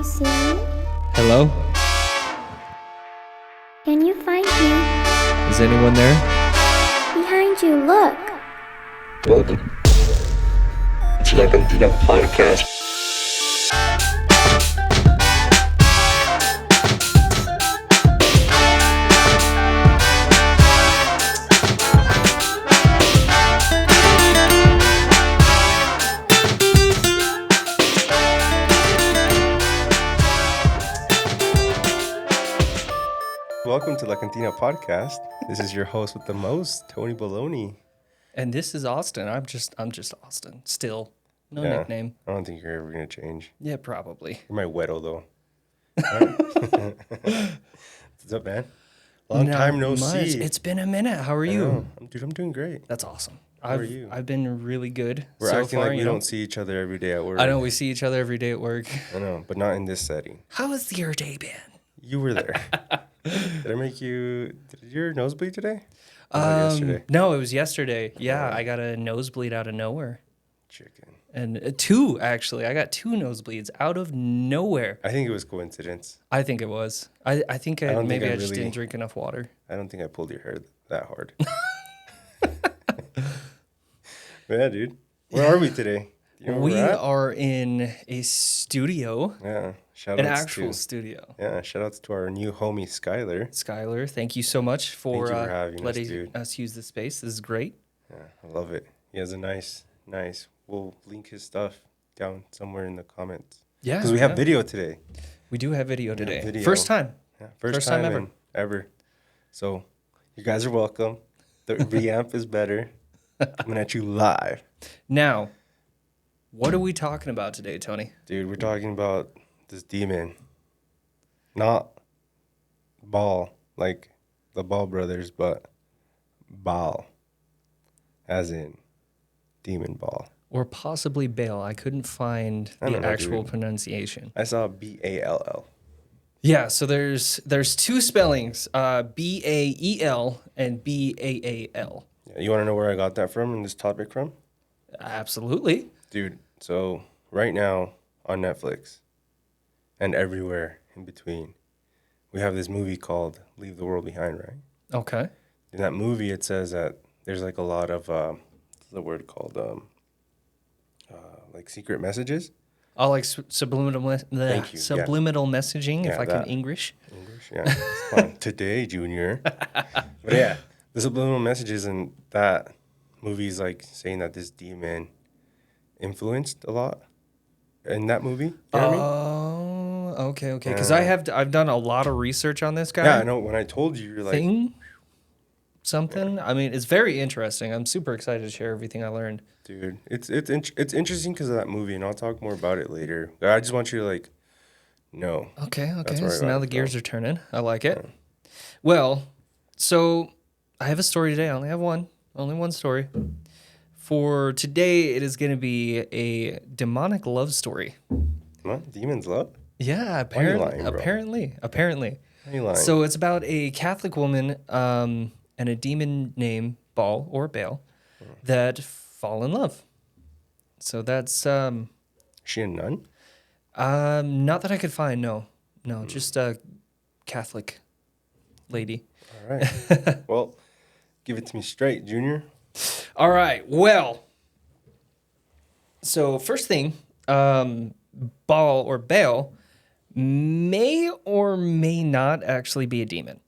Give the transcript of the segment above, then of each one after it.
see me? Hello? Can you find me? Is anyone there? Behind you, look. Welcome to the Cantina Podcast. Welcome to the Cantina Podcast. This is your host with the most, Tony Baloney. And this is Austin. I'm just Austin. Still. No nickname. I don't think you're ever going to change. Yeah, probably. You're my weddle, though. What's up, man? Long time no see. It's been a minute. How are you? Dude, I'm doing great. That's awesome. How are you? I've been really good. We're so acting far, like we don't see each other every day at work. I know we see each other every day at work. I know, but not in this setting. How has your day been? You were there. Did I make you... Did your nose bleed today? Yesterday? No, it was yesterday. Yeah, I got a nosebleed out of nowhere. Chicken. And two, actually. I got two nosebleeds out of nowhere. I think it was coincidence. I think it was. I think I just didn't drink enough water. I don't think I pulled your hair that hard. Yeah, dude. Where are we today? You know where We we're at? are in a studio, Yeah. an actual studio. Yeah, shout outs to our new homie, Skylar. Skylar, thank you so much for, Thank you for having us, letting dude. us use this space. This is great. Yeah, I love it. He has a nice. We'll link his stuff down somewhere in the comments. Yeah. Because we have video today. We do have video today. video. First time. Yeah, First time ever. So, you guys are welcome. The reamp is better. Coming at you live. Now, what are we talking about today, Tony? Dude, we're talking about this demon. Not Baal, like the Baal brothers, but Baal. As in demon Baal. Or possibly Baal. I couldn't find I the don't know, actual dude. pronunciation. I saw Ball. Yeah, so there's two spellings, Bael and Baal. Yeah, you want to know where I got that from and this topic from? Absolutely. Dude, so right now on Netflix and everywhere in between, we have this movie called Leave the World Behind, right? Okay. In that movie, it says that there's like a lot of, what's the word called, like secret messages. Oh, like subliminal, Thank you, subliminal messaging, if Yeah, I can that. English. English, yeah. Come on, today, Junior. But yeah, the subliminal messages in that movie is like saying that this demon influenced a lot in that movie. You know what I mean? Oh, okay. Because I've done a lot of research on this guy. Yeah, I know. When I told you, you're like, Thing, something. I mean, it's very interesting. I'm super excited to share everything I learned. dude, it's interesting because of that movie, and I'll talk more about it later. I just want you to like know. Okay. That's where I So got now it the gears from. are turning. I like it. Well, so I have a story today. I only have one. Only one story. For today, it is going to be a demonic love story. What? Demons love? Yeah, Why are you lying, bro? apparently. Why are you lying? So it's about a Catholic woman and a demon named Baal or Baal that fall in love. So that's Is she a nun? not that I could find. No, just a Catholic lady. All right. Well, give it to me straight, Junior. All right. Well, so first thing, Baal or Baal may or may not actually be a demon.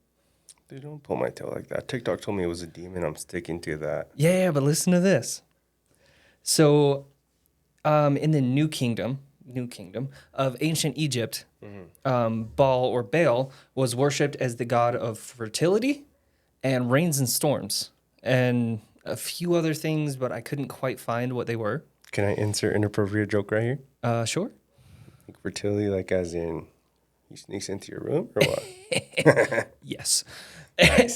Dude, don't pull my tail like that. TikTok told me it was a demon. I'm sticking to that. Yeah, but listen to this. So, in the New Kingdom of ancient Egypt, Baal or Baal was worshipped as the god of fertility and rains and storms, and a few other things, but I couldn't quite find what they were. Can I insert inappropriate joke right here? Sure. Like fertility, like as in he sneaks into your room or what? Yes.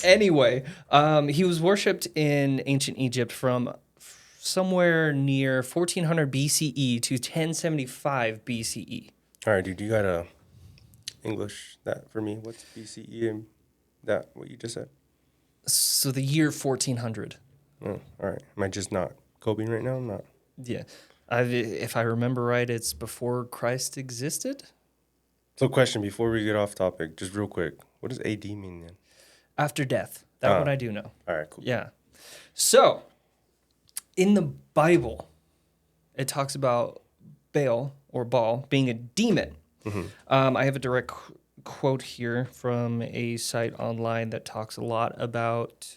Anyway, he was worshipped in ancient Egypt from somewhere near 1400 BCE to 1075 BCE. All right, dude, you gotta English that for me. What's BCE and that what you just said? So the year 1400. Oh, all right. Am I just not coping right now? I'm not. Yeah. If I remember right, it's before Christ existed. So, question before we get off topic, just real quick. What does AD mean then? After death. That one I do know. All right, cool. Yeah. So, in the Bible, it talks about Baal or Baal being a demon. I have a direct quote here from a site online that talks a lot about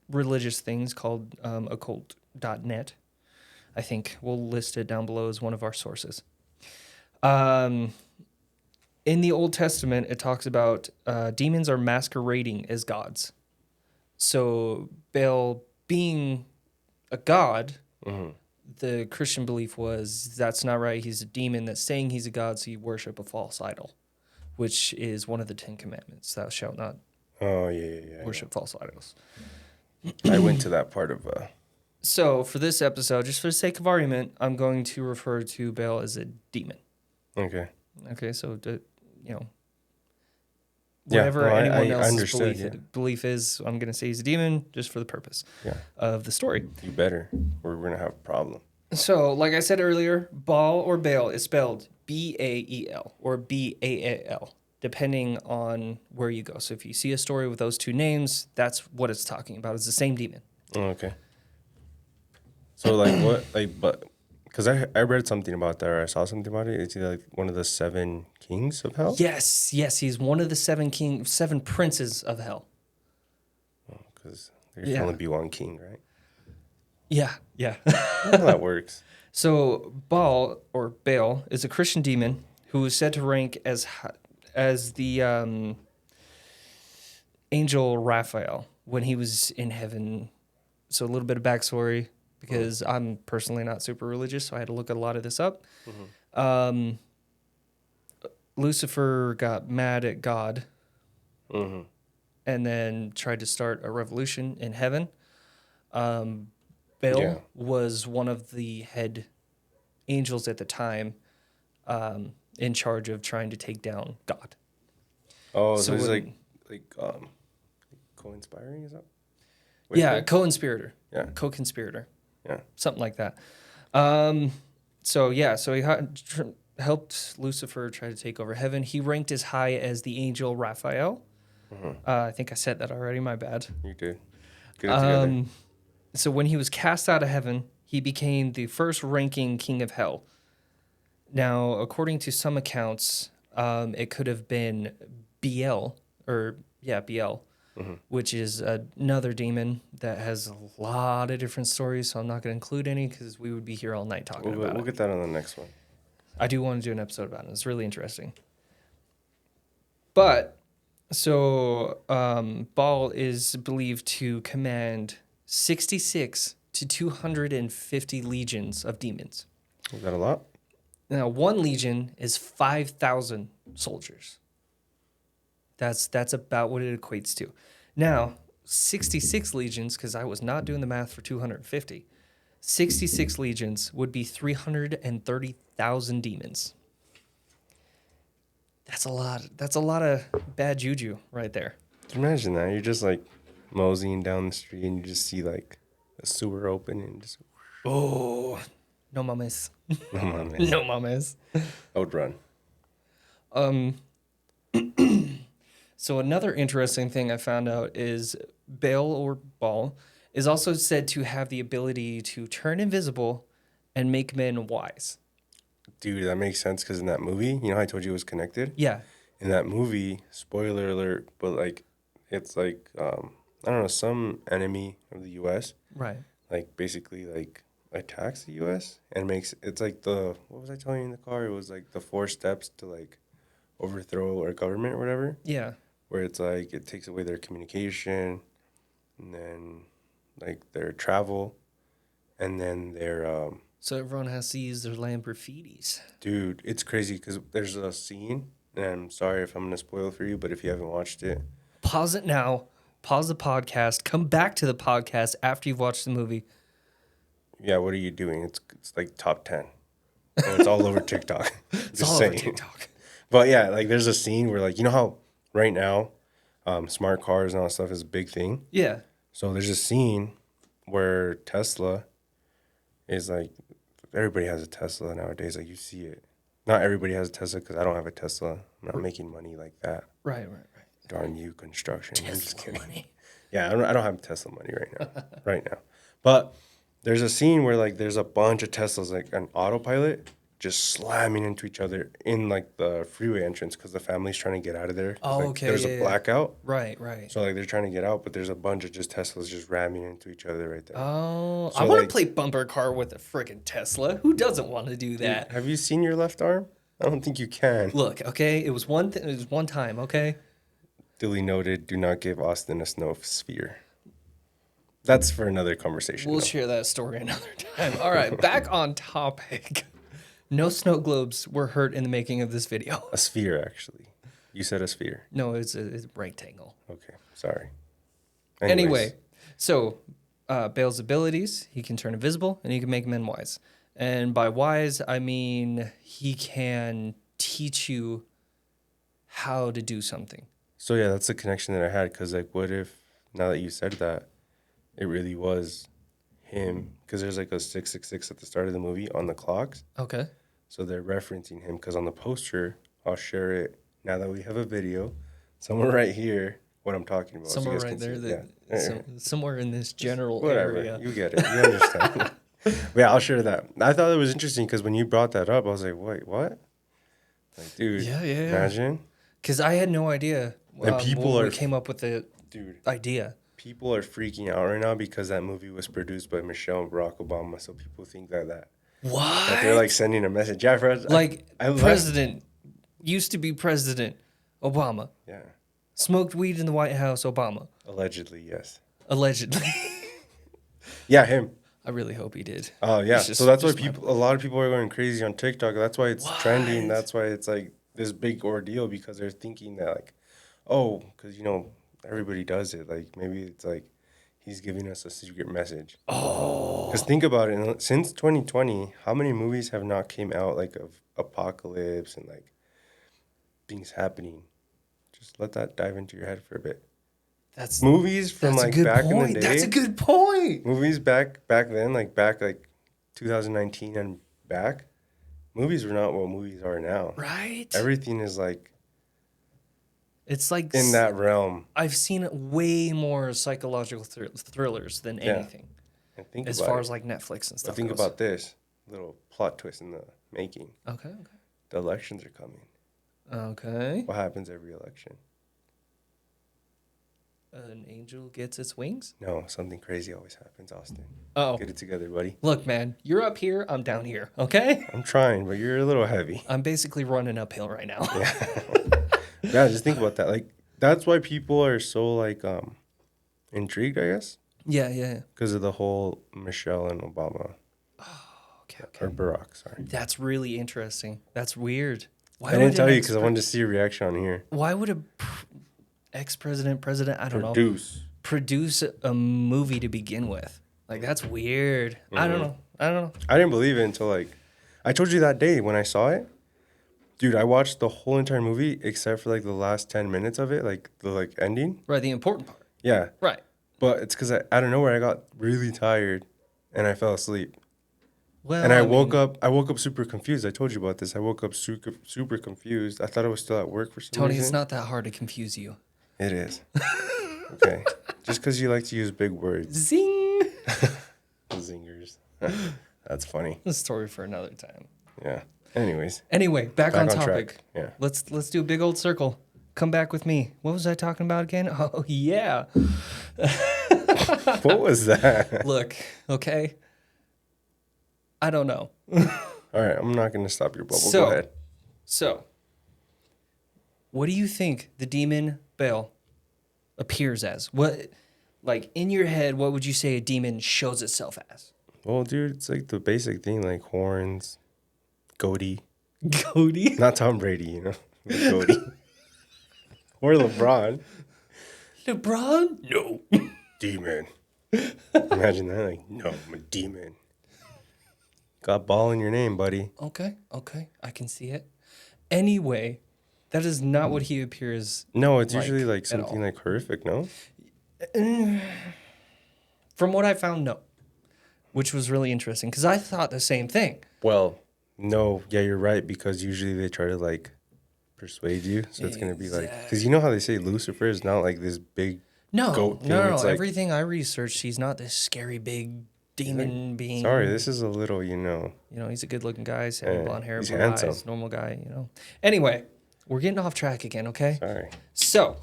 religious things called occult.net. I think we'll list it down below as one of our sources. In the Old Testament, it talks about demons are masquerading as gods. So Baal being a god, the Christian belief was that's not right. He's a demon that's saying he's a god, so you worship a false idol, which is one of the 10 Commandments. Thou shalt not worship false idols. I went to that part of... So for this episode, just for the sake of argument, I'm going to refer to Baal as a demon. Okay. Okay, so, Yeah, whatever no, anyone I else's understood, belief is, I'm going to say he's a demon just for the purpose of the story. You better, or we're going to have a problem. So, like I said earlier, Baal or Baal is spelled B-A-E-L or B-A-A-L, depending on where you go. So if you see a story with those two names, that's what it's talking about. It's the same demon. Oh, okay. So, like, what, like, but, because I read something about that, or I saw something about it. Is he like one of the 7 kings of hell? Yes, he's one of the 7 princes of hell. Because there can only be one king, right? Yeah. How that works. So Baal or Baal is a Christian demon who is said to rank as the angel Raphael when he was in heaven. So a little bit of backstory, because I'm personally not super religious, so I had to look a lot of this up. Lucifer got mad at God and then tried to start a revolution in heaven. Baal was one of the head angels at the time in charge of trying to take down God. Oh, so he's like co-inspiring, is that? Co-conspirator. Yeah. Co-conspirator. Yeah. Something like that. So he helped Lucifer try to take over heaven. He ranked as high as the angel Raphael. I think I said that already. My bad. You did. Get it together. So when he was cast out of heaven, he became the first ranking king of hell. Now, according to some accounts, it could have been Baal, which is another demon that has a lot of different stories, so I'm not going to include any because we would be here all night talking about it. We'll get that on the next one. I do want to do an episode about it. It's really interesting. But, so Baal is believed to command 66 to 250 legions of demons. Is that a lot? Now, one legion is 5,000 soldiers. That's about what it equates to. Now, 66 legions, because I was not doing the math for 250, 66 legions would be 330,000 demons. That's a lot. That's a lot of bad juju right there. Imagine that. You're just like moseying down the street and you just see like a sewer open and just... Oh, no mames. No mames. No mames. I would run. So another interesting thing I found out is Baal or Baal is also said to have the ability to turn invisible and make men wise. Dude, that makes sense because in that movie, you know how I told you it was connected? Yeah. In that movie, spoiler alert, but like, it's like, I don't know, some enemy of the U.S. Right. like basically like attacks the U.S. and makes, it's like what was I telling you in the car? It was like the 4 steps to like overthrow our government or whatever. Yeah. Where it's like it takes away their communication, and then like their travel, and then their So everyone has to use their Lamborghinis. Dude, it's crazy because there's a scene, and I'm sorry if I'm gonna spoil for you, but if you haven't watched it, Pause it now. Pause the podcast. Come back to the podcast after you've watched the movie. yeah, what are you doing? It's like top 10, and it's all over TikTok. It's all over TikTok. But yeah, like there's a scene where like, you know how right now, smart cars and all that stuff is a big thing. Yeah. So there's a scene where Tesla is like, everybody has a Tesla nowadays. Like you see it Not everybody has a Tesla because I don't have a Tesla. I'm not making money like that. Right. Darn you, construction. I'm just Tesla kidding. money. Yeah, I don't have Tesla money right now. But there's a scene where like there's a bunch of Teslas like an autopilot just slamming into each other in like the freeway entrance because the family's trying to get out of there. Oh, Like, okay. There's yeah, a blackout. Right. So like they're trying to get out, but there's a bunch of just Teslas just ramming into each other right there. Oh, So, I want to like- play bumper car with a freaking Tesla. Who doesn't want to do that? Have you seen your left arm? I don't think you can. Look, okay, it was one time, okay? Duly noted, do not give Austin a snow sphere. That's for another conversation. We'll though. share that story another time. All right, back on topic. No snow globes were hurt in the making of this video. A sphere, actually. You said a sphere. No, it's a rectangle. Okay, sorry. Anyway, so Bale's abilities, he can turn invisible and he can make men wise. And by wise, I mean he can teach you how to do something. So yeah, that's the connection that I had. Because like, what if now that you said that, it really was him? Because there's like a 666 at the start of the movie on the clocks. Okay. So they're referencing him. Because on the poster, I'll share it now that we have a video. Somewhere right here, what I'm talking about. Somewhere you guys right can there, see it. somewhere in this general Whatever. area. You get it. You understand. But yeah, I'll share that. I thought it was interesting because when you brought that up, I was like, wait, what? Like, dude, Yeah. imagine. Because I had no idea. And people when are- we came up with the Dude, idea. people are freaking out right now because that movie was produced by Michelle and Barack Obama. So people think that What? they're like sending a message. Yeah, I president used to be President Obama. Yeah, Smoked weed in the White House, Obama. allegedly, yes. Allegedly. Yeah, him. I really hope he did. Oh yeah. It's just- So that's why just my a lot of people are going crazy on TikTok. That's why it's trending. That's why it's like this big ordeal because they're thinking that like, oh, because everybody does it. Like maybe it's like he's giving us a secret message. Oh. Because think about it. Since 2020, how many movies have not came out like of apocalypse and like things happening? Just let that dive into your head for a bit. That's Movies from that's a like good back point. in the day. That's a good point. Movies back then, like 2019 and back, movies were not what movies are now. Right? Everything is like It's like in that realm. I've seen way more psychological thrillers than Yeah. anything, And think as about far it. as like Netflix and But stuff. think goes. about this little plot twist in the making. Okay. The elections are coming. Okay. What happens every election? An angel gets its wings. No, something crazy always happens, Austin. Oh, Get it together, buddy. look, man, you're up here. I'm down here. Okay. I'm trying, but you're a little heavy. I'm basically running uphill right now. Yeah, just think about that. Like that's why people are so like intrigued, I guess, Yeah. because of the whole Michelle and Obama Okay. or Barack. Sorry. That's really interesting. That's weird. Why I didn't would tell an you because I wanted to see your reaction on here. Why would a president, I don't know, produce a movie to begin with? Like that's weird. I don't know. I didn't believe it until like I told you that day when I saw it. Dude, I watched the whole entire movie except for like the last 10 minutes of it, like the like ending. Right, the important part. Yeah. Right. But it's because out of nowhere I got really tired and I fell asleep. Well, And I mean, woke up super confused. I told you about this. I woke up super confused. I thought I was still at work for some Tony, reason. it's not that hard to confuse you. It is. Okay. Just because you like to use big words. Zing. Zingers. That's funny. A story for another time. Yeah. Anyways. Anyway, back on track. topic. Yeah. Let's do a big old circle. Come back with me. What was I talking about again? Oh yeah. What was that? Look, okay. I don't know. All right. I'm not going to stop your bubble. So- Go ahead. So, what do you think the demon Baal appears as? What, like in your head, what would you say a demon shows itself as? Well, dude, it's like the basic thing, like horns, goatee. Cody. Not Tom Brady, the goatee. Or LeBron. LeBron? No. Demon. Imagine that. Like, no, I'm a demon. Got ball in your name, buddy. Okay. I can see it. Anyway, that is not what he appears. No, it's Like, usually like at something all. like horrific, no? From what I found, no. Which was really interesting because I thought the same thing. Well, No, yeah, you're right, because usually they try to like persuade you. So it's going to be like, because you know how they say Lucifer is not like this big No, goat thing. no. It's like, Everything I researched, he's not this scary big demon being. sorry, this is a little, He's a good-looking guy, he's having blonde hair, he's blue handsome. eyes, normal guy. Anyway, we're getting off track again, okay? Sorry. So,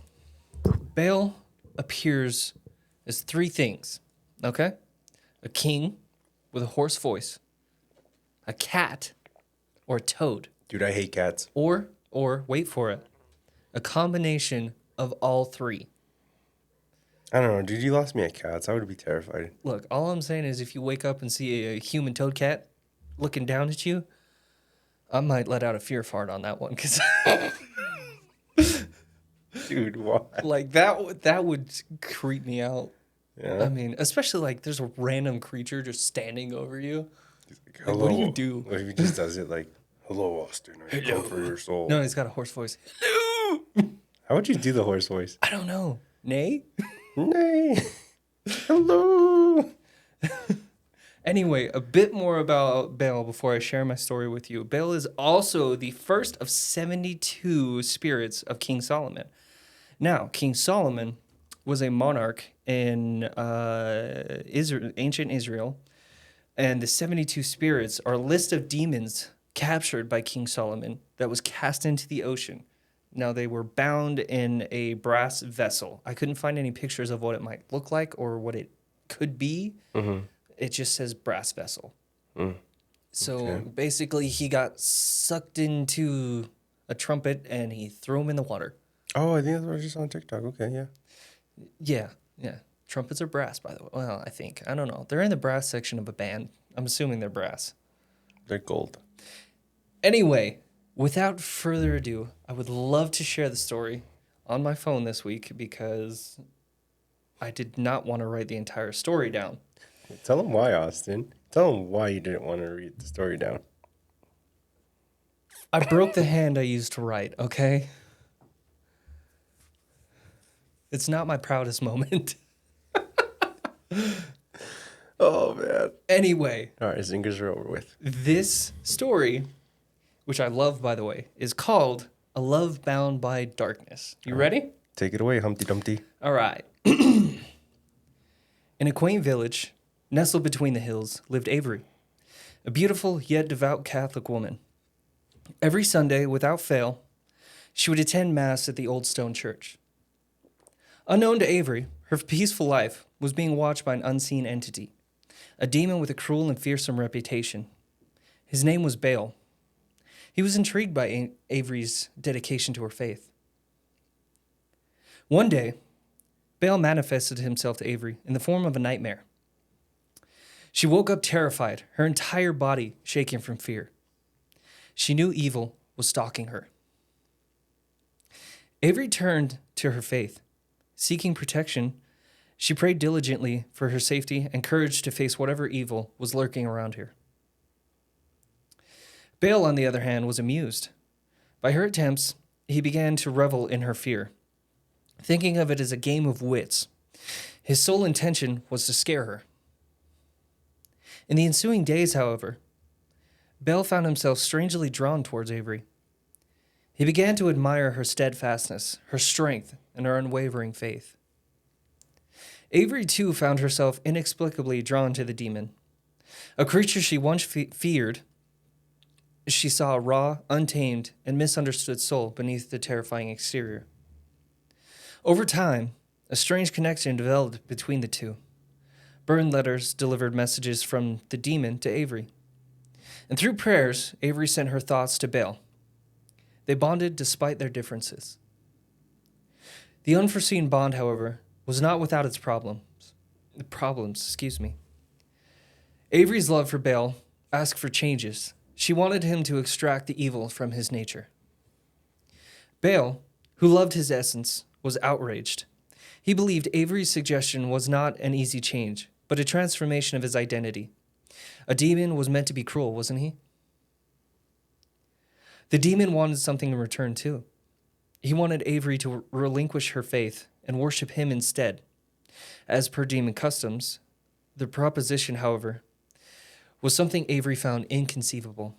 Baal appears as three things, okay? A king with a hoarse voice, a cat, or a toad, Dude, I hate cats. or wait for it, a combination of all three. I don't know, dude, you lost me at cats. I would be terrified. Look, all I'm saying is if you wake up and see a human toad cat looking down at you, I might let out a fear fart on that one, because Dude, what? like that would creep me out. Yeah. I mean, especially like there's a random creature just standing over you. Like, Like, what do you do? What if he just does it like, hello, Austin, I come for your soul? No, he's got a hoarse voice. Hello. How would you do the horse voice? I don't know. Nay? Nay. Hello. Anyway, a bit more about Baal before I share my story with you. Baal is also the first of 72 spirits of King Solomon. Now, King Solomon was a monarch in ancient Israel, and the 72 spirits are a list of demons captured by King Solomon that was cast into the ocean. Now, they were bound in a brass vessel. I couldn't find any pictures of what it might look like or what it could be. Mm-hmm. It just says brass vessel. Mm. So Okay. basically, he got sucked into a trumpet and he threw him in the water. Oh, I think that's what I just saw on TikTok. Okay, yeah. Yeah. Trumpets are brass, by the way. Well, I think. I don't know. They're in the brass section of a band. I'm assuming they're brass. They're gold. Anyway, without further ado, I would love to share the story on my phone this week because I did not want to write the entire story down. Tell them why, Austin. Tell them why you didn't want to read the story down. I broke the hand I used to write, okay? It's not my proudest moment. Oh, man. Anyway, All right, zingers are over with. this story, which I love, by the way, is called A Love Bound by Darkness. You ready? Take it away, Humpty Dumpty. All right. In a quaint village, nestled between the hills, lived Avery, a beautiful yet devout Catholic woman. Every Sunday, without fail, she would attend Mass at the old stone church. Unknown to Avery, her peaceful life was being watched by an unseen entity, a demon with a cruel and fearsome reputation. His name was Baal. He was intrigued by Avery's dedication to her faith. One day, Baal manifested himself to Avery in the form of a nightmare. She woke up terrified, her entire body shaking from fear. She knew evil was stalking her. Avery turned to her faith. Seeking protection, she prayed diligently for her safety and courage to face whatever evil was lurking around her. Baal, on the other hand, was amused. By her attempts, he began to revel in her fear, thinking of it as a game of wits. His sole intention was to scare her. In the ensuing days, however, Baal found himself strangely drawn towards Avery. He began to admire her steadfastness, her strength, and her unwavering faith. Avery, too, found herself inexplicably drawn to the demon. A creature she once feared, she saw a raw, untamed, and misunderstood soul beneath the terrifying exterior. Over time, a strange connection developed between the two. Burned letters delivered messages from the demon to Avery. And through prayers, Avery sent her thoughts to Baal. They bonded despite their differences. The unforeseen bond, however, was not without its problems. Avery's love for Baal asked for changes. She wanted him to extract the evil from his nature. Baal, who loved his essence, was outraged. He believed Avery's suggestion was not an easy change, but a transformation of his identity. A demon was meant to be cruel, wasn't he? The demon wanted something in return, too. He wanted Avery to relinquish her faith and worship him instead. As per demon customs, the proposition, however, was something Avery found inconceivable.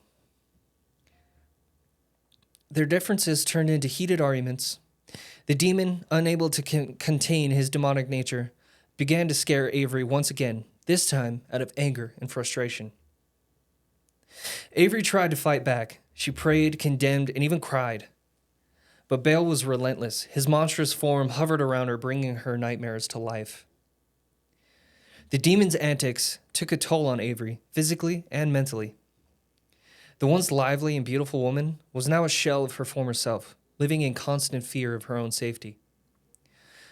Their differences turned into heated arguments. The demon, unable to contain his demonic nature, began to scare Avery once again, this time out of anger and frustration. Avery tried to fight back. She prayed, condemned, and even cried. But Baal was relentless. His monstrous form hovered around her, bringing her nightmares to life. The demon's antics took a toll on Avery, physically and mentally. The once lively and beautiful woman was now a shell of her former self, living in constant fear of her own safety.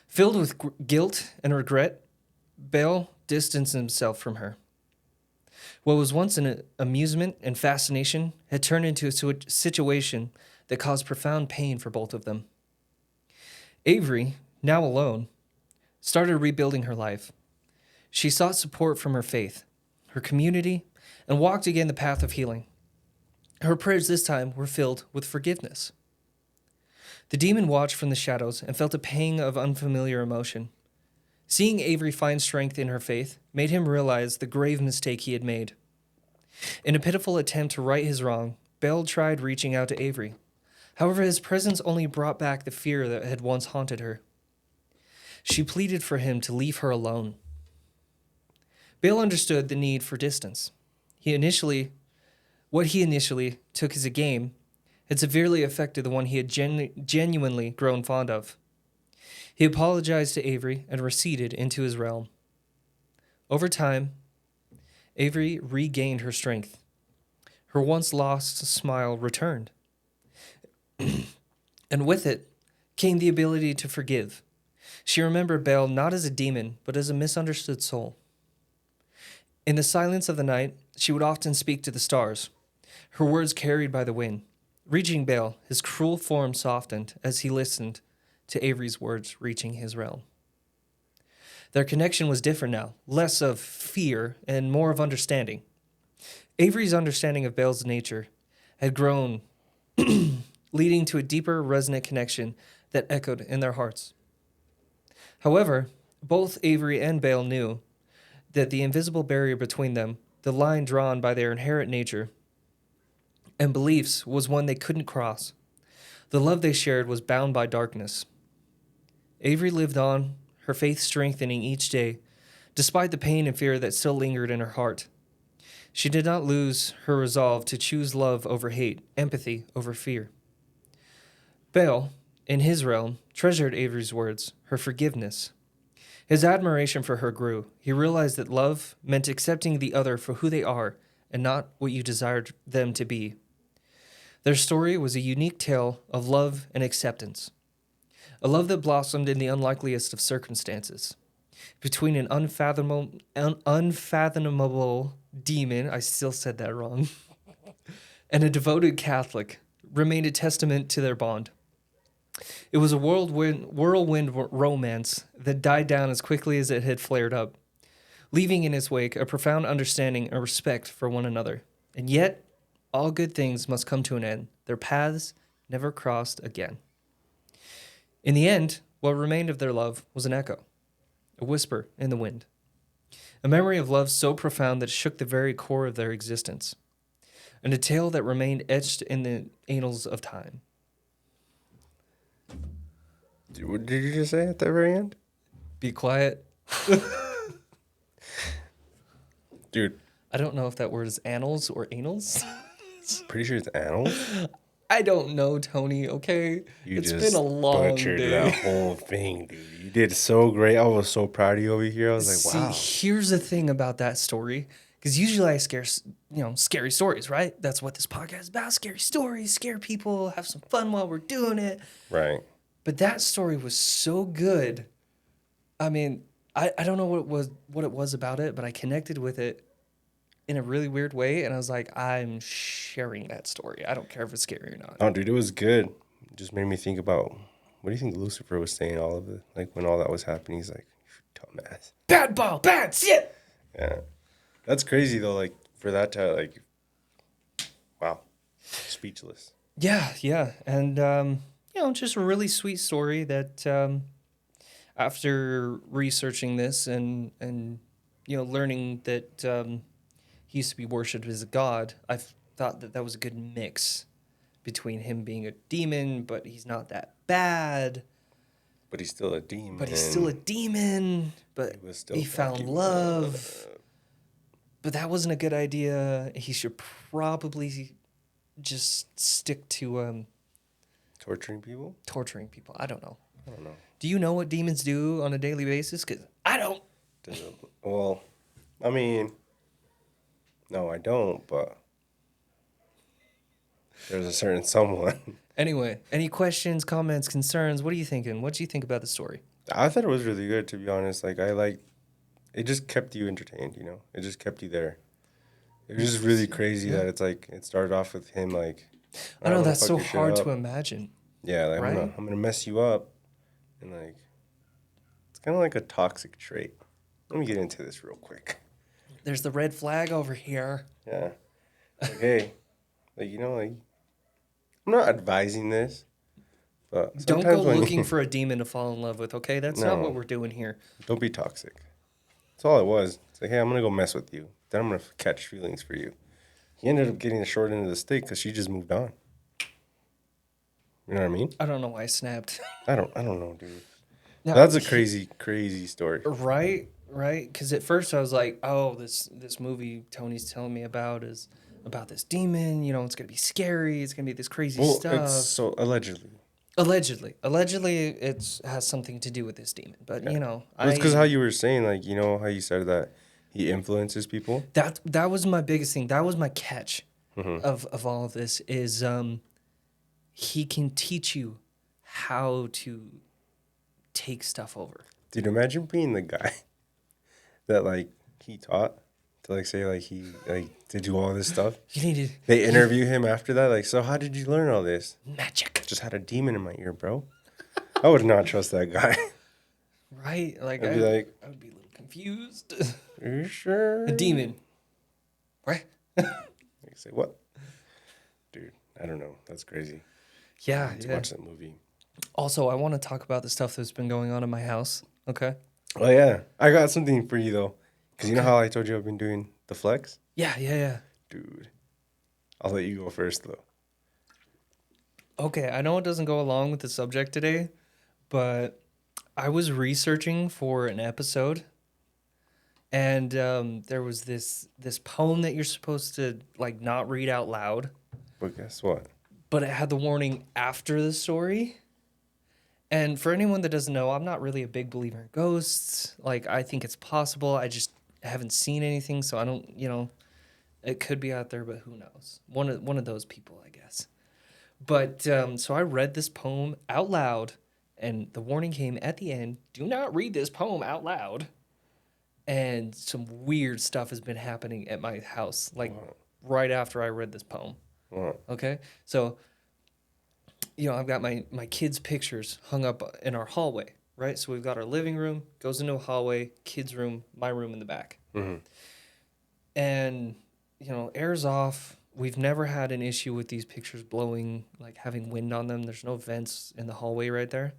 Filled with guilt and regret, Baal distanced himself from her. What was once an amusement and fascination had turned into a situation that caused profound pain for both of them. Avery, now alone, started rebuilding her life. She sought support from her faith, her community, and walked again the path of healing. Her prayers this time were filled with forgiveness. The demon watched from the shadows and felt a pang of unfamiliar emotion. Seeing Avery find strength in her faith made him realize the grave mistake he had made. In a pitiful attempt to right his wrong, Baal tried reaching out to Avery. However, his presence only brought back the fear that had once haunted her. She pleaded for him to leave her alone. Baal understood the need for distance. What he initially took as a game had severely affected the one he had genuinely grown fond of. He apologized to Avery and receded into his realm. Over time, Avery regained her strength. Her once lost smile returned. And with it came the ability to forgive. She remembered Baal not as a demon, but as a misunderstood soul. In the silence of the night, she would often speak to the stars, her words carried by the wind. Reaching Baal, his cruel form softened as he listened to Avery's words reaching his realm. Their connection was different now, less of fear and more of understanding. Avery's understanding of Baal's nature had grown, leading to a deeper, resonant connection that echoed in their hearts. However, both Avery and Baal knew that the invisible barrier between them, the line drawn by their inherent nature and beliefs, was one they couldn't cross. The love they shared was bound by darkness. Avery lived on, her faith strengthening each day, despite the pain and fear that still lingered in her heart. She did not lose her resolve to choose love over hate, empathy over fear. Baal, in his realm, treasured Avery's words, her forgiveness. His admiration for her grew. He realized that love meant accepting the other for who they are and not what you desired them to be. Their story was a unique tale of love and acceptance, a love that blossomed in the unlikeliest of circumstances. Between an unfathomable demon, I still said that wrong, and a devoted Catholic, remained a testament to their bond. It was a whirlwind romance that died down as quickly as it had flared up, leaving in its wake a profound understanding and respect for one another. And yet, all good things must come to an end. Their paths never crossed again. In the end, what remained of their love was an echo, a whisper in the wind, a memory of love so profound that it shook the very core of their existence, and a tale that remained etched in the annals of time. What did you just say at the very end? Be quiet. Dude. I don't know if that word is annals or anals. Pretty sure it's annals. I don't know, Tony, okay? It's been a long butchered day. that whole thing, dude. You did so great. I was so proud of you over here. I was like, wow. See, here's the thing about that story. Because usually I scary stories, right? That's what this podcast is about. Scary stories, scare people, have some fun while we're doing it. Right. But that story was so good. I mean, I don't know what it was about it, but I connected with it in a really weird way, and I was like, I'm sharing that story. I don't care if it's scary or not. Oh, dude, it was good. It just made me think about, what do you think Lucifer was saying all of it? Like, when all that was happening, he's like, dumbass. Bad ball, bad shit! Yeah. That's crazy, though, like, for that to, like, wow. Speechless. Yeah. And, just a really sweet story that after researching this and learning that he used to be worshipped as a god, I thought that was a good mix between him being a demon, but he's not that bad. But he's still a demon. But he found love. But that wasn't a good idea. He should probably just stick to Torturing people? torturing people. I don't know. I don't know. Do you know what demons do on a daily basis? Because I don't. Well, I mean, no, I don't, but there's a certain someone. Anyway, any questions, comments, concerns? What are you thinking? What do you think about the story? I thought it was really good, to be honest. Like, it just kept you entertained, you know? It just kept you there. It was just really crazy that it's like, it started off with him, like, I know, I'm gonna that's fuck so your shit hard up. to imagine. Yeah, like, Right? I'm gonna mess you up. And, like, it's kind of like a toxic trait. Let me get into this real quick. There's the red flag over here. Yeah. Like, hey, like, you know, like, I'm not advising this, but Don't sometimes go when looking you, for a demon to fall in love with, okay? That's not No. what we're doing here. don't be toxic. That's all it was. It's like, hey, I'm going to go mess with you. Then I'm going to catch feelings for you. He ended up getting the short end of the stick because she just moved on. You know what I mean? I don't know why I snapped. I don't know, dude. No, That's a crazy, crazy story. Right? Because at first I was like, oh, this movie Tony's telling me about is about this demon. You know, it's going to be scary. It's going to be this crazy Well, stuff. it's so allegedly. Allegedly, it has something to do with this demon. But, you know, It's because how you were saying, like, you know, how you said that he influences people. that was my biggest thing. That was my catch Mm-hmm. of all of this is he can teach you how to take stuff over. Dude, imagine being the guy that, like, he taught to, like, say, like, he, like, to do all this stuff. You need They interview him after that, like, so how did you learn all this? magic, Just had a demon in my ear, bro. I would not trust that guy. right? Like I'd be like, I would be a little confused. are you sure? A demon, right? Like, say, what? Dude, I don't know. That's crazy. Yeah. To watch that movie. Also, I want to talk about the stuff that's been going on in my house. Okay. Oh, yeah. I got something for you, though. Because you know how I told you I've been doing the flex? Yeah. Dude, I'll let you go first, though. Okay, I know it doesn't go along with the subject today, but I was researching for an episode, and there was this poem that you're supposed to like not read out loud, But guess what? but it had the warning after the story. And for anyone that doesn't know, I'm not really a big believer in ghosts. Like, I think it's possible. I just haven't seen anything, so I don't, you know, it could be out there, but who knows? One of those people, I guess. But so I read this poem out loud, and the warning came at the end: do not read this poem out loud. And some weird stuff has been happening at my house, like right after I read this poem. What? Okay, so you know, I've got my kids' pictures hung up in our hallway, right? So we've got our living room, goes into a hallway, kids' room, my room in the back. Mm-hmm. And, you know, air's off. We've never had an issue with these pictures blowing, like having wind on them. There's no vents in the hallway right there.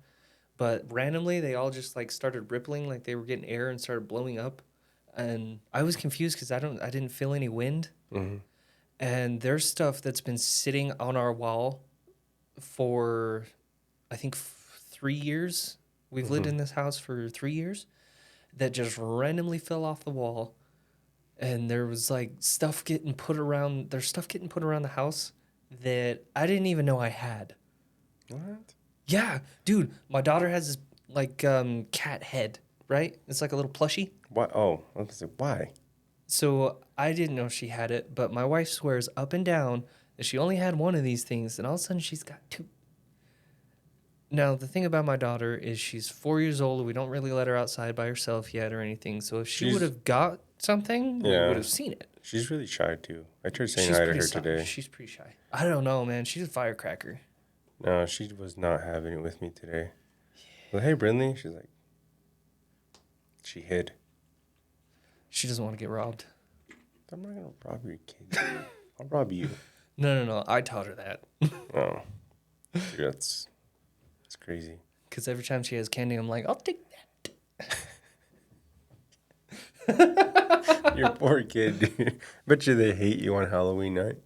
But randomly, they all just like started rippling, like they were getting air and started blowing up. And I was confused because I didn't feel any wind. Mm-hmm. And there's stuff that's been sitting on our wall for, I think, 3 years. We've lived in this house for 3 years that just randomly fell off the wall. And there was like stuff getting put around. There's stuff getting put around the house that I didn't even know I had. What? Yeah, dude, my daughter has this like cat head, right? It's like a little plushie. Why? Oh, I was like, why? So I didn't know she had it, but my wife swears up and down that she only had one of these things, and all of a sudden she's got two. Now, the thing about my daughter is she's 4 years old. We don't really let her outside by herself yet or anything. So if she She's- would have got something, we Yeah. would have seen it. She's really shy, too. I tried saying She's hi to pretty her shy. today. She's pretty shy. I don't know, man. She's a firecracker. No, she was not having it with me today. Well, hey, Brinley. She's like, she hid. She doesn't want to get robbed. I'm not going to rob your kid, dude. I'll rob you. No. I taught her that. Oh. Dude, that's crazy. Because every time she has candy, I'm like, I'll take Your poor kid, dude. Bet you they hate you on Halloween night.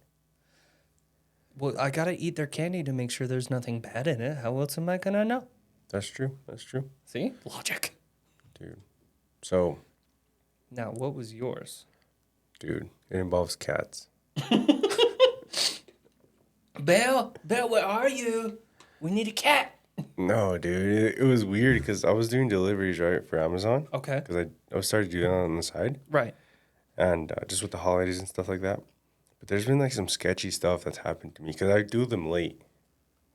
Well, I gotta eat their candy to make sure there's nothing bad in it. How else am I gonna know? That's true. That's true. See? Logic. Dude. So, Now, what was yours? dude, it involves cats. Baal, where are you? We need a cat. No, dude. It was weird because I was doing deliveries, right, for Amazon. Okay. Because I was started doing that on the side. Right. And just with the holidays and stuff like that. But there's been like some sketchy stuff that's happened to me because I do them late.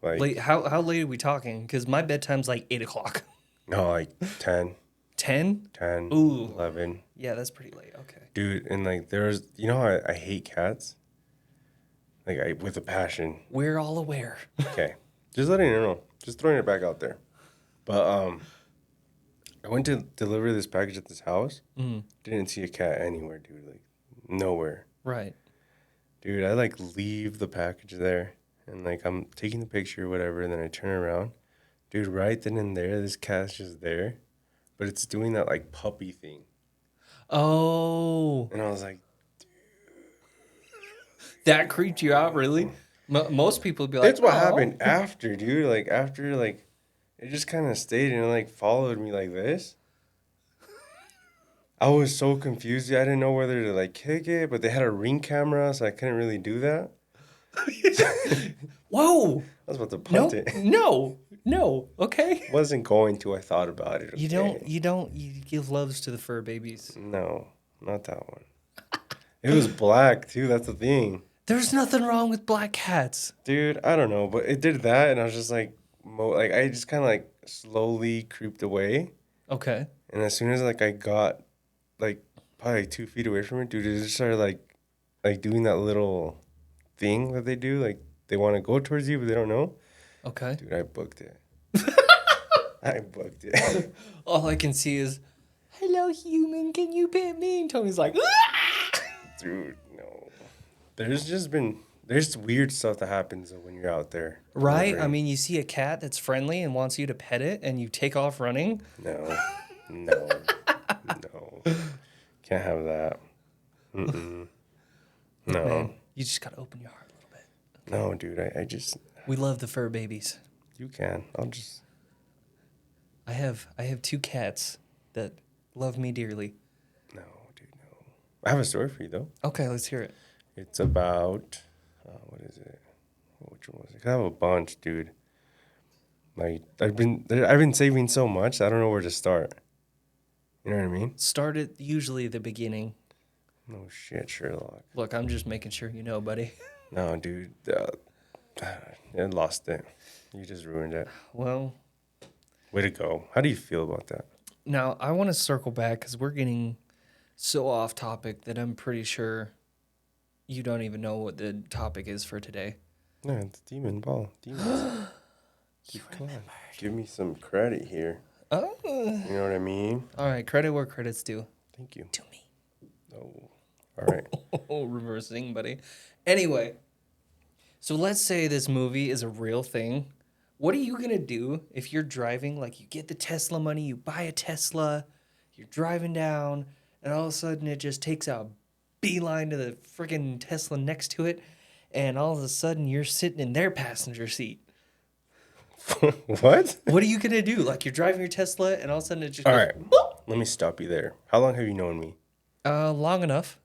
Like, Late. How late are we talking? Because my bedtime's like 8 o'clock. no, like 10, 10? 10, Ooh. 11. Yeah, that's pretty late. Okay. Dude, and like there's, you know how I hate cats? Like, with a passion. We're all aware. Okay. Just letting you know. Just throwing it back out there. But I went to deliver this package at this house. Didn't see a cat anywhere, dude. Like, nowhere. Right. Dude, I like leave the package there. And like I'm taking the picture or whatever. And then I turn around. Dude, right then and there, this cat's just there. But it's doing that like puppy thing. Oh. And I was like, That creeped you out, really? Most people would be like, that's what "Oh." happened after, dude. Like, after, like, it just kind of stayed and, like, followed me like this. I was so confused. I didn't know whether to, like, kick it, but they had a Ring camera, so I couldn't really do that. Whoa. I was about to No, punt it. no. Okay. Wasn't going to. I thought about it. You okay? you give loves to the fur babies. No, not that one. It was black, too. That's the thing. There's nothing wrong with black cats. Dude, I don't know, but it did that, and I was just, like, I just kind of, like, slowly creeped away. Okay. And as soon as, like, I got, like, probably like 2 feet away from it, dude, it just started, like doing that little thing that they do. Like, they want to go towards you, but they don't know. Okay. Dude, I booked it. I booked it. All I can see is, hello, human, can you pet me? And Tony's like, "Ah!" Dude, no. There's weird stuff that happens when you're out there. Right? delivering. I mean, you see a cat that's friendly and wants you to pet it, and you take off running. No. Can't have that. Mm-mm. No. Man, you just gotta open your heart a little bit. No, dude, I just, We love the fur babies. you can. I'll just, I have 2 cats that love me dearly. no, dude, no. I have a story for you, though. Okay, let's hear it. It's about, what is it? Which one was it? 'Cause I have a bunch, dude. Like, I've been saving so much, I don't know where to start. You know what I mean? Start at usually the beginning. No shit, Sherlock. Look, I'm just making sure you know, buddy. No, dude. I lost it. You just ruined it. Well, Way to go. How do you feel about that? now I want to circle back because we're getting so off topic that I'm pretty sure you don't even know what the topic is for today. No, it's Demon Ball. Demons. Come on. Give me some credit here. Oh. You know what I mean? All right, credit where credit's due. Thank you. To me. Oh. All right. Oh, reversing, buddy. Anyway, so let's say this movie is a real thing. What are you going to do if you're driving? Like, you get the Tesla money, you buy a Tesla, you're driving down, and all of a sudden it just takes a beeline to the freaking Tesla next to it, and all of a sudden you're sitting in their passenger seat. What? What are you going to do? Like, you're driving your Tesla, and all of a sudden it just All goes, right. Let me stop you there. How long have you known me? long enough.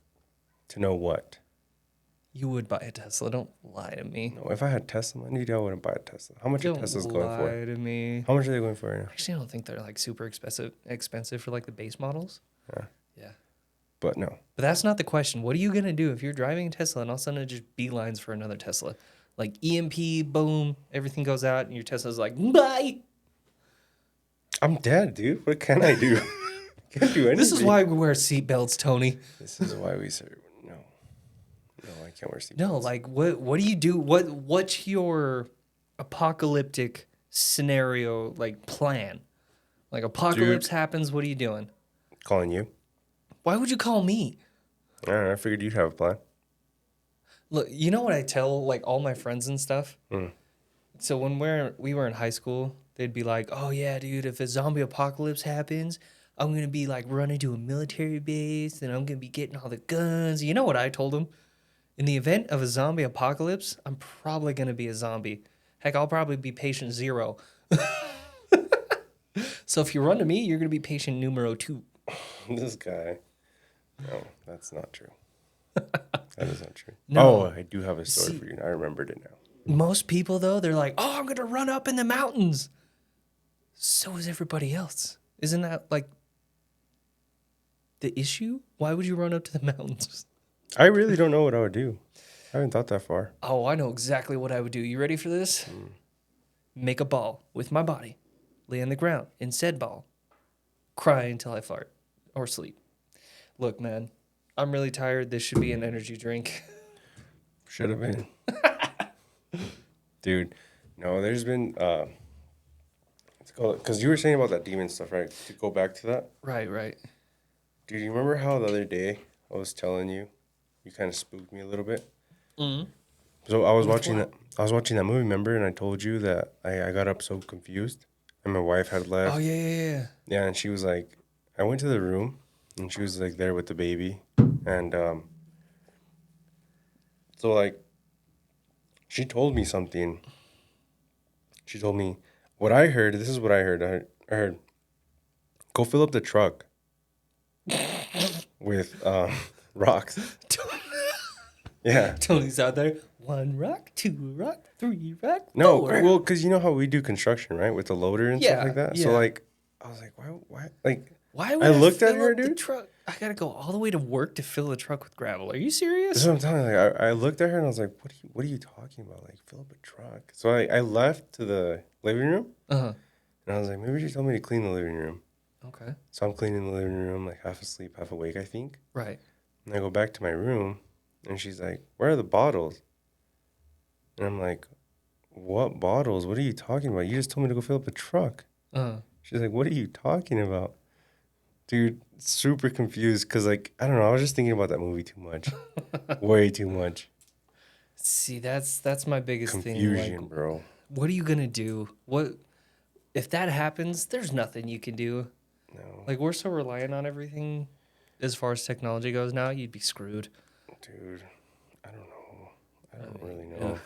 To know what? You would buy a Tesla. Don't lie to me. No, if I had Tesla money, I wouldn't buy a Tesla. How much are Don't Teslas lie going for? to me. How much are they going for right now? Actually, I don't think they're like super expensive for like the base models. Yeah. But no. But that's not the question. What are you gonna do if you're driving a Tesla and all of a sudden it just beelines for another Tesla? Like EMP, boom, everything goes out, and your Tesla's like, bye. I'm dead, dude. What can I do? Can't do anything. This is why we wear seatbelts, Tony. This is why we say no. No, I can't wear seatbelts. No, like what do you do? What's your apocalyptic scenario like plan? Like apocalypse happens, what are you doing? Calling you. Why would you call me? I don't know. I figured you'd have a plan. Look, you know what I tell like all my friends and stuff? So when we were in high school, they'd be like, "Oh yeah, dude, if a zombie apocalypse happens, I'm going to be like running to a military base and I'm going to be getting all the guns." You know what I told them? In the event of a zombie apocalypse, I'm probably going to be a zombie. Heck, I'll probably be patient 0. So if you run to me, you're going to be patient numero 2. This guy. No, that's not true. That is not true. No. Oh, I do have a story for you. I remembered it now. Most people, though, they're like, oh, I'm going to run up in the mountains. So is everybody else. Isn't that like the issue? Why would you run up to the mountains? I really don't know what I would do. I haven't thought that far. Oh, I know exactly what I would do. You ready for this? Make a ball with my body. Lay on the ground in said ball. Cry until I fart or sleep. Look, man, I'm really tired. This should be an energy drink. Should have been. Dude, no, there's been, because you were saying about that demon stuff, right? To go back to that. Right. Dude, you remember how the other day I was telling you, you kind of spooked me a little bit? Mm-hmm. So I was watching that movie, remember? And I told you that I got up so confused. And my wife had left. Oh, yeah. Yeah, and she was like, I went to the room, and she was like there with the baby. And so like, she told me something. She told me, what I heard, this is what I heard. I heard, go fill up the truck with rocks. Yeah. Tony's out there. 1 rock, 2 rock, 3 rock, 4. No, well, because you know how we do construction, right? With the loader and stuff like that. Yeah. So, like, I was like, why? Like, Why would I looked at fill her, up the dude. truck? I gotta go all the way to work to fill the truck with gravel. Are you serious? That's what I'm telling you. Like, I looked at her and I was like, what are you talking about? Like, fill up a truck. So I left to the living room. Uh-huh. And I was like, maybe she told me to clean the living room. Okay. So I'm cleaning the living room, like half asleep, half awake, I think. Right. And I go back to my room and she's like, where are the bottles? And I'm like, what bottles? What are you talking about? You just told me to go fill up a truck. Uh-huh. She's like, what are you talking about? Dude, super confused because, like, I don't know. I was just thinking about that movie too much. Way too much. See, that's my biggest Confusion, thing. Like, bro. what are you gonna do? What if that happens? There's nothing you can do. No. Like, we're so reliant on everything as far as technology goes now, you'd be screwed. Dude, I don't know. I don't really know.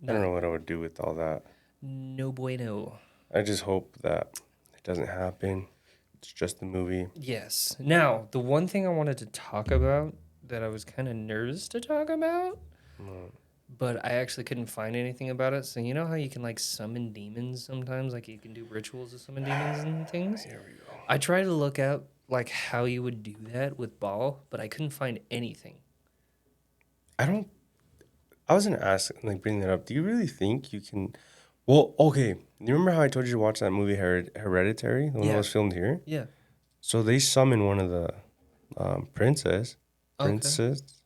I don't know what I would do with all that. No bueno. I just hope that it doesn't happen. It's just a movie. Yes. Now, the one thing I wanted to talk about that I was kind of nervous to talk about, but I actually couldn't find anything about it. So you know how you can like summon demons sometimes? Like you can do rituals to summon demons and things? Here we go. I tried to look up like how you would do that with Baal, but I couldn't find anything. I was going to ask, like, bring that up. Do you really think you can... Well, okay. You remember how I told you to watch that movie Hereditary? The one that was filmed here? Yeah. So they summon one of the princes. Okay.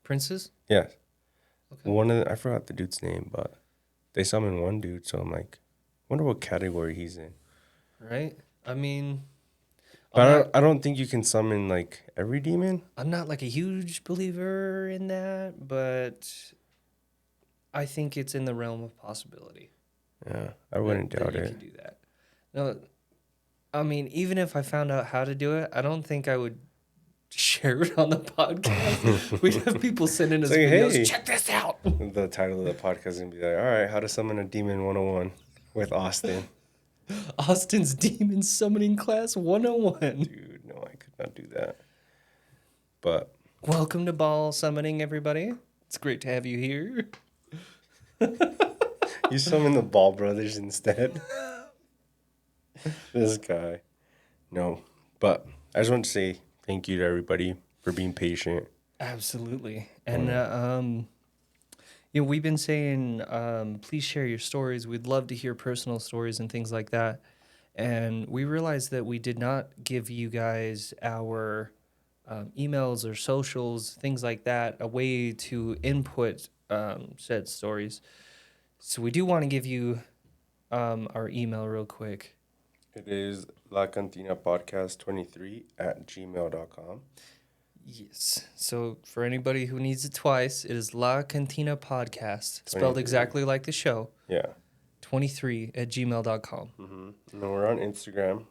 Princes? Yes. Okay. One of I forgot the dude's name, but they summoned one dude. So I'm like, wonder what category he's in. Right? I mean... But I don't think you can summon, like, every demon. I'm not like a huge believer in that, but I think it's in the realm of possibility. Yeah, I wouldn't doubt You it. can do that. No, I mean, even if I found out how to do it, I don't think I would share it on the podcast. We'd have people sending us Say, videos. hey. Check this out. The title of the podcast is going to be like, all right, how to summon a demon 101 with Austin. Austin's Demon Summoning Class 101. Dude, no, I could not do that. But Welcome to Baal Summoning, everybody. It's great to have you here. you summon the Ball Brothers instead. This guy. No, but I just want to say thank you to everybody for being patient. Absolutely. And, you know, we've been saying, please share your stories. We'd love to hear personal stories and things like that. And we realized that we did not give you guys our emails or socials, things like that, a way to input said stories. So we do want to give you our email real quick. It is La Cantina Podcast 23 at gmail.com. Yes. So for anybody who needs it twice, it is La Cantina Podcast, spelled 23. exactly like the show, Yeah. 23 at gmail.com. Mm-hmm. And then we're on Instagram.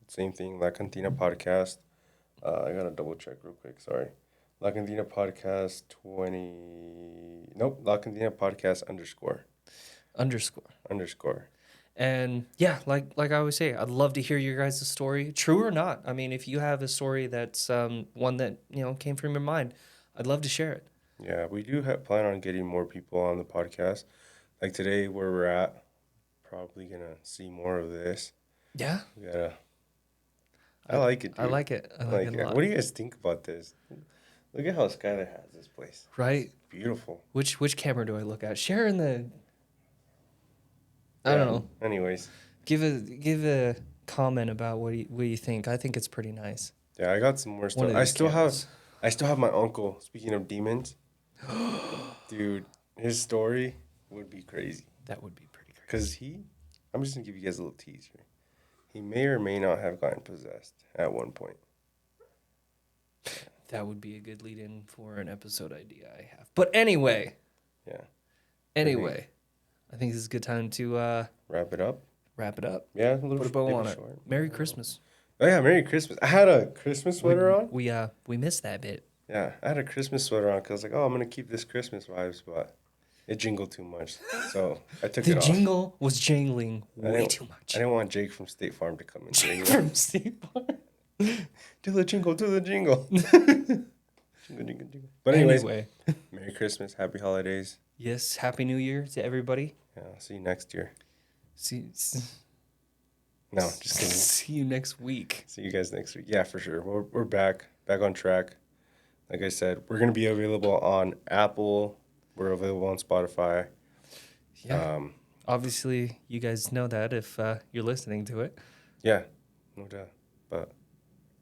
Same thing, La Cantina Podcast. I got to double check real quick. Sorry. La Cantina Podcast 20. Nope. La Cantina Podcast _. And yeah, like I always say, I'd love to hear your guys' story, true or not. I mean, if you have a story that's one that came from your mind, I'd love to share it. Yeah, we do plan on getting more people on the podcast. Like today, where we're at, probably gonna see more of this. Yeah, We gotta. I like it, dude. I like it. I like it a lot. What do you guys think about this? Look at how Skylar has this place. Right? It's beautiful. Which camera do I look at? Share in the. I don't know. Anyways. Give a comment about what you think. I think it's pretty nice. Yeah, I got some more stuff. I still have my uncle. Speaking of demons, dude, his story would be crazy. That would be pretty crazy. Cause I'm just gonna give you guys a little teaser. He may or may not have gotten possessed at one point. That would be a good lead-in for an episode idea I have. But anyway. Yeah. Anyway, I think this is a good time to wrap it up. Yeah, a little Put a bow on it. short. Merry Christmas. Oh yeah, Merry Christmas. I had a Christmas sweater on. We missed that bit. Yeah, I had a Christmas sweater on because I was like, oh, I'm gonna keep this Christmas vibes, but it jingled too much, so I took it off. The jingle was jingling way too much. I didn't want Jake from State Farm to come in. Jake from State Farm. Do the jingle. jingle, jingle. But anyways, Merry Christmas, Happy Holidays. Yes, Happy New Year to everybody. Yeah, I'll see you next year. No, just kidding. See you next week. See you guys next week. Yeah, for sure. We're back on track. Like I said, we're gonna be available on Apple. We're available on Spotify. Yeah. Obviously, you guys know that if you're listening to it. Yeah, no doubt. But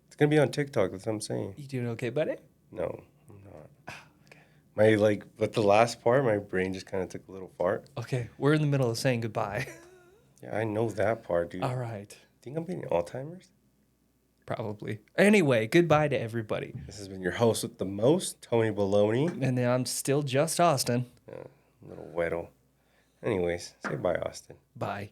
it's gonna be on TikTok. That's what I'm saying. You doing okay, buddy? No, I'm not. Okay. But the last part, my brain just kind of took a little fart. Okay, we're in the middle of saying goodbye. Yeah, I know that part, dude. All right. Think I'm getting Alzheimer's? Probably. Anyway, goodbye to everybody. This has been your host with the most, Tony Baloney. And then I'm still just Austin. Yeah, little weddle. Anyways, say bye, Austin. Bye.